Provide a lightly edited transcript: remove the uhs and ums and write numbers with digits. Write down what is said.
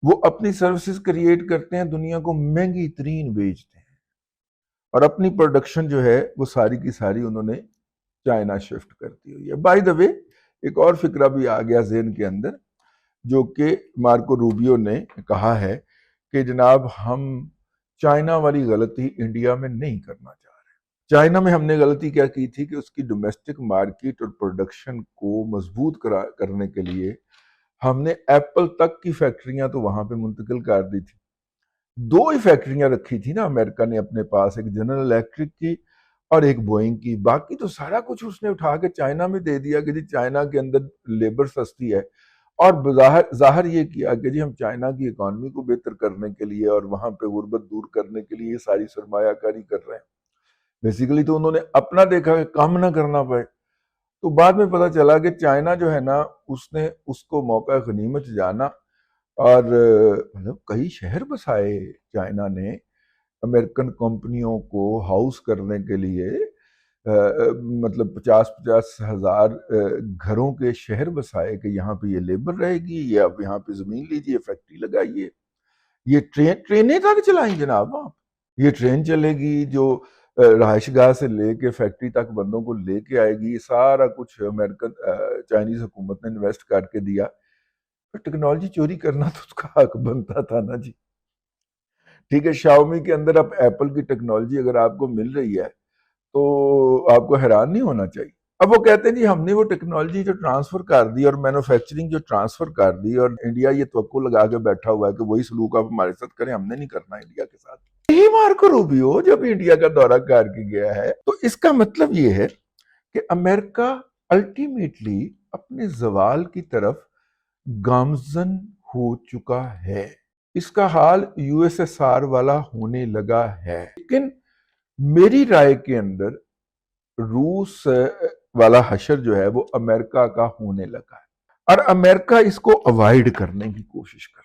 وہ اپنی services create کرتے ہیں، دنیا کو مہنگی ترین بیچتے ہیں، اور اپنی پروڈکشن جو ہے وہ ساری کی ساری انہوں نے چائنا شفٹ کرتی ہوئی ہے۔ بائی دا وے ایک اور فکرہ بھی آ گیا ذہن کے اندر، جو کہ مارکو روبیو نے کہا ہے کہ جناب ہم چائنا والی غلطی انڈیا میں نہیں کرنا چاہ رہے۔ چائنا میں ہم نے غلطی کیا کی تھی کہ اس کی ڈومیسٹک مارکیٹ اور پروڈکشن کو مضبوط کرنے کے لیے ہم نے ایپل تک کی فیکٹریاں تو وہاں پہ منتقل کر دی تھی۔ دو ہی فیکٹریاں رکھی تھی نا امریکہ نے اپنے پاس، ایک جنرل الیکٹرک کی اور ایک بوئنگ کی، باقی تو سارا کچھ اس نے اٹھا کے چائنا میں دے دیا کہ جی چائنا کے اندر لیبر سستی ہے، اور ظاہر یہ کیا کہ جی ہم چائنا کی اکانومی کو بہتر کرنے کے لیے اور وہاں پہ غربت دور کرنے کے لیے یہ ساری سرمایہ کاری کر رہے ہیں۔ بیسیکلی تو انہوں نے اپنا دیکھا کہ کام نہ کرنا پائے، تو بعد میں پتہ چلا کہ چائنا جو ہے نا اس نے اس کو موقع غنیمت جانا اور مطلب کئی شہر بسائے چائنا نے امریکن کمپنیوں کو ہاؤس کرنے کے لیے، مطلب 50,000 گھروں کے شہر بسائے کہ یہاں پہ یہ لیبر رہے گی، یا اب یہاں پہ زمین لیجیے، فیکٹری لگائیے، یہ ٹرینیں تک چلائیں جناب وہاں پہ۔ یہ ٹرین چلے گی جو رہائش گاہ سے لے کے فیکٹری تک بندوں کو لے کے آئے گی، یہ سارا کچھ امریکن چائنیز حکومت نے انویسٹ کر کے دیا۔ ٹیکنالوجی چوری کرنا تو اس کا حق بنتا تھا نا جی۔ ٹھیک ہے، شاؤمی کے اندر اب ایپل کی ٹیکنالوجی اگر آپ کو مل رہی ہے تو آپ کو حیران نہیں ہونا چاہیے۔ اب وہ کہتے ہیں جی ہم نے وہ ٹیکنالوجی جو ٹرانسفر کر دی اور مینوفیکچرنگ جو ٹرانسفر کر دی، اور انڈیا یہ توقع لگا کے بیٹھا ہوا ہے کہ وہی سلوک آپ ہمارے ساتھ کریں، ہم نے نہیں کرنا انڈیا کے ساتھ۔ یہی مارکو روبیو جب انڈیا کا دورہ کر کے گیا ہے، تو اس کا مطلب یہ ہے کہ امریکہ الٹیمیٹلی اپنے زوال کی طرف گامزن ہو چکا ہے۔ اس کا حال یو ایس ایس آر والا ہونے لگا ہے، لیکن میری رائے کے اندر روس والا حشر جو ہے وہ امریکہ کا ہونے لگا ہے، اور امریکہ اس کو اوائڈ کرنے کی کوشش کر